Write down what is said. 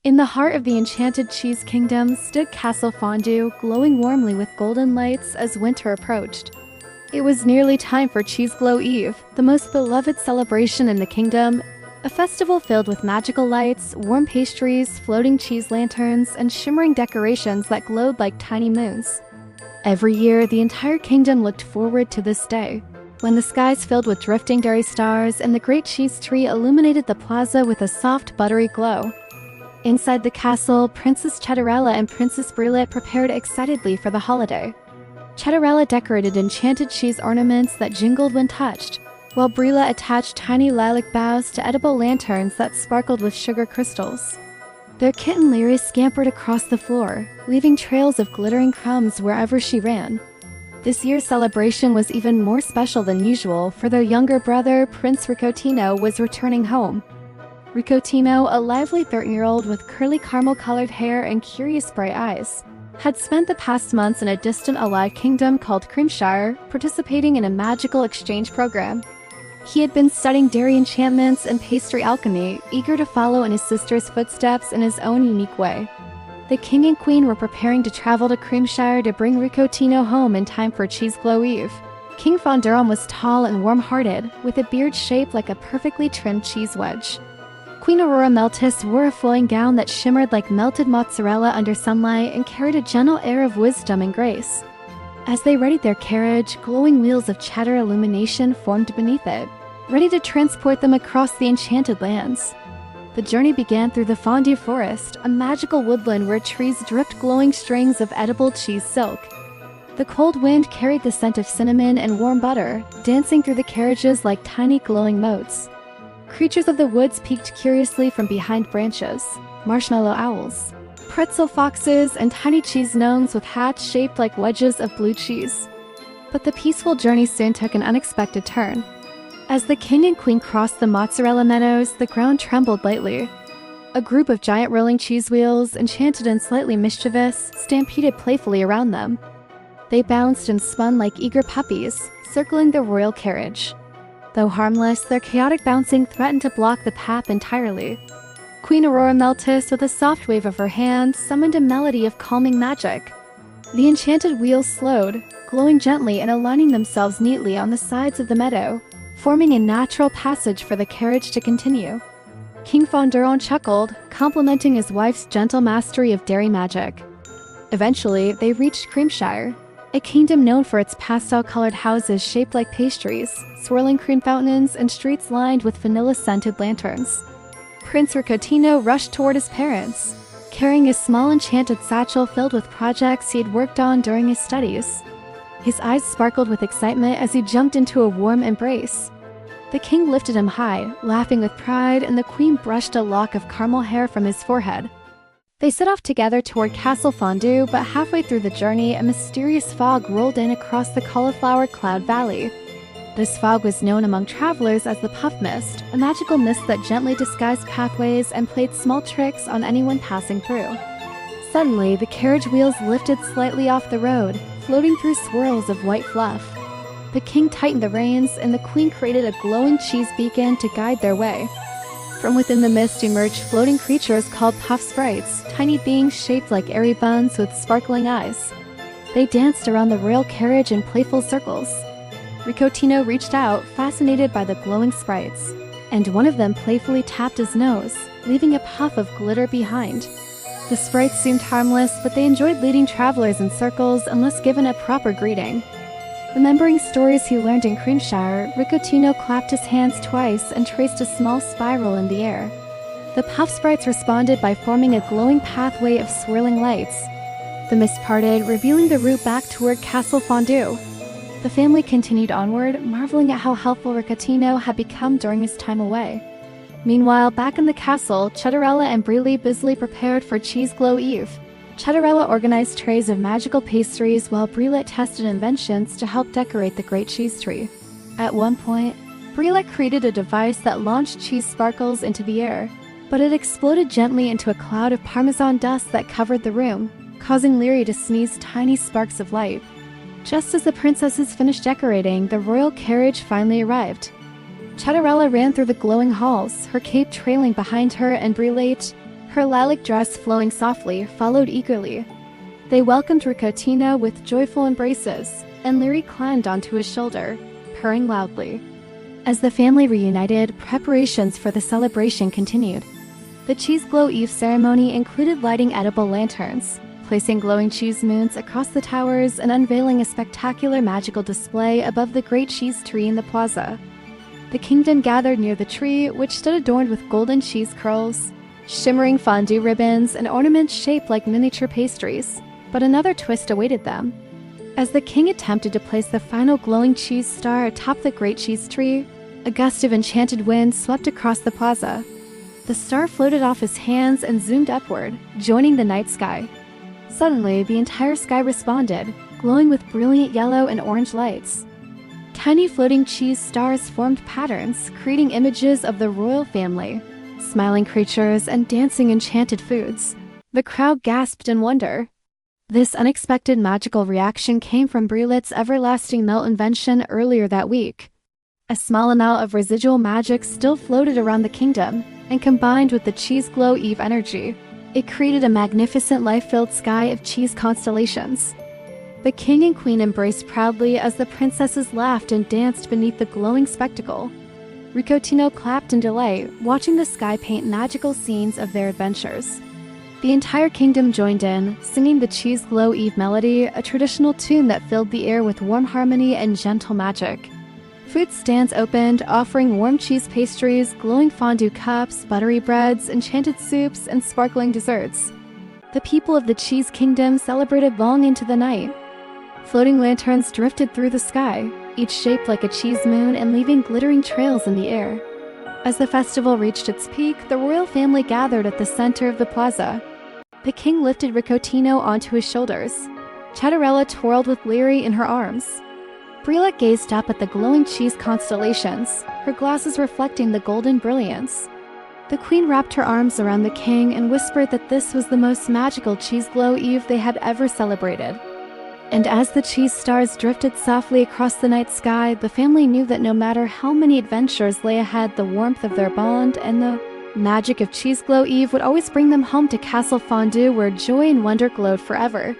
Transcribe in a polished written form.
In the heart of the Enchanted Cheese Kingdom stood Castle Fondue, glowing warmly with golden lights as winter approached. It was nearly time for CheeseGlow Eve, the most beloved celebration in the kingdom, a festival filled with magical lights, warm pastries, floating cheese lanterns, and shimmering decorations that glowed like tiny moons. Every year, the entire kingdom looked forward to this day, when the skies filled with drifting dairy stars and the great cheese tree illuminated the plaza with a soft, buttery glow. Inside the castle, Princess Cheddarella and Princess Brielette prepared excitedly for the holiday. Cheddarella decorated enchanted cheese ornaments that jingled when touched, while Brielette attached tiny lilac boughs to edible lanterns that sparkled with sugar crystals. Their kitten Lyra scampered across the floor, leaving trails of glittering crumbs wherever she ran. This year's celebration was even more special than usual, for their younger brother, Prince Ricottino, was returning home. Ricottino, a lively 13-year-old with curly caramel-colored hair and curious bright eyes, had spent the past months in a distant allied kingdom called Creamshire, participating in a magical exchange program. He had been studying dairy enchantments and pastry alchemy, eager to follow in his sister's footsteps in his own unique way. The king and queen were preparing to travel to Creamshire to bring Ricottino home in time for CheeseGlow Eve. King Fonduron was tall and warm-hearted, with a beard shaped like a perfectly trimmed cheese wedge. Queen Aurora-Meltis wore a flowing gown that shimmered like melted mozzarella under sunlight and carried a gentle air of wisdom and grace. As they readied their carriage, glowing wheels of chatter illumination formed beneath it, ready to transport them across the enchanted lands. The journey began through the Fondue Forest, a magical woodland where trees dripped glowing strings of edible cheese silk. The cold wind carried the scent of cinnamon and warm butter, dancing through the carriages like tiny glowing motes. Creatures of the woods peeked curiously from behind branches: marshmallow owls, pretzel foxes, and tiny cheese gnomes with hats shaped like wedges of blue cheese. But the peaceful journey soon took an unexpected turn. As the king and queen crossed the mozzarella meadows, the ground trembled lightly. A group of giant rolling cheese wheels, enchanted and slightly mischievous, stampeded playfully around them. They bounced and spun like eager puppies, circling the royal carriage. Though harmless, their chaotic bouncing threatened to block the path entirely. Queen Aurora-Meltis, with a soft wave of her hand, summoned a melody of calming magic. The enchanted wheels slowed, glowing gently and aligning themselves neatly on the sides of the meadow, forming a natural passage for the carriage to continue. King Fonduron chuckled, complimenting his wife's gentle mastery of dairy magic. Eventually, they reached Creamshire, a kingdom known for its pastel-colored houses shaped like pastries, swirling cream fountains, and streets lined with vanilla-scented lanterns. Prince Ricottino rushed toward his parents, carrying a small enchanted satchel filled with projects he had worked on during his studies. His eyes sparkled with excitement as he jumped into a warm embrace. The king lifted him high, laughing with pride, and the queen brushed a lock of caramel hair from his forehead. They set off together toward Castle Fondue, but halfway through the journey, a mysterious fog rolled in across the cauliflower cloud valley. This fog was known among travelers as the puff mist, a magical mist that gently disguised pathways and played small tricks on anyone passing through. Suddenly, the carriage wheels lifted slightly off the road, floating through swirls of white fluff. The king tightened the reins, and the queen created a glowing cheese beacon to guide their way. From within the mist emerged floating creatures called puff sprites, tiny beings shaped like airy buns with sparkling eyes. They danced around the royal carriage in playful circles. Ricottino reached out, fascinated by the glowing sprites, and one of them playfully tapped his nose, leaving a puff of glitter behind. The sprites seemed harmless, but they enjoyed leading travelers in circles unless given a proper greeting. Remembering stories he learned in Creamshire, Ricottino clapped his hands twice and traced a small spiral in the air. The puff sprites responded by forming a glowing pathway of swirling lights. The mist parted, revealing the route back toward Castle Fondue. The family continued onward, marveling at how helpful Ricottino had become during his time away. Meanwhile, back in the castle, Cheddarella and Brielette busily prepared for CheeseGlow Eve. Cheddarella organized trays of magical pastries while Brielette tested inventions to help decorate the great cheese tree. At one point, Brielette created a device that launched cheese sparkles into the air, but it exploded gently into a cloud of Parmesan dust that covered the room, causing Lyra to sneeze tiny sparks of light. Just as the princesses finished decorating, the royal carriage finally arrived. Cheddarella ran through the glowing halls, her cape trailing behind her, and Brielette, her lilac dress flowing softly, followed eagerly. They welcomed Ricottino with joyful embraces, and Larry climbed onto his shoulder, purring loudly. As the family reunited, preparations for the celebration continued. The CheeseGlow Eve ceremony included lighting edible lanterns, placing glowing cheese moons across the towers, and unveiling a spectacular magical display above the great cheese tree in the plaza. The kingdom gathered near the tree, which stood adorned with golden cheese curls, shimmering fondue ribbons, and ornaments shaped like miniature pastries. But another twist awaited them. As the king attempted to place the final glowing cheese star atop the great cheese tree, a gust of enchanted wind swept across the plaza. The star floated off his hands and zoomed upward, joining the night sky. Suddenly, the entire sky responded, glowing with brilliant yellow and orange lights. Tiny floating cheese stars formed patterns, creating images of the royal family, smiling creatures, and dancing enchanted foods. The crowd gasped in wonder. This unexpected magical reaction came from Brielette's everlasting melt invention earlier that week. A small amount of residual magic still floated around the kingdom, and combined with the CheeseGlow Eve energy, it created a magnificent life-filled sky of cheese constellations. The king and queen embraced proudly as the princesses laughed and danced beneath the glowing spectacle. Ricottino clapped in delight, watching the sky paint magical scenes of their adventures. The entire kingdom joined in, singing the CheeseGlow Eve melody, a traditional tune that filled the air with warm harmony and gentle magic. Food stands opened, offering warm cheese pastries, glowing fondue cups, buttery breads, enchanted soups, and sparkling desserts. The people of the Cheese Kingdom celebrated long into the night. Floating lanterns drifted through the sky, each shaped like a cheese moon and leaving glittering trails in the air. As the festival reached its peak, the royal family gathered at the center of the plaza. The king lifted Ricottino onto his shoulders. Cheddarella twirled with Larry in her arms. Brielette gazed up at the glowing cheese constellations, her glasses reflecting the golden brilliance. The queen wrapped her arms around the king and whispered that this was the most magical CheeseGlow Eve they had ever celebrated. And as the cheese stars drifted softly across the night sky, the family knew that no matter how many adventures lay ahead, the warmth of their bond and the magic of CheeseGlow Eve would always bring them home to Castle Fondue, where joy and wonder glowed forever.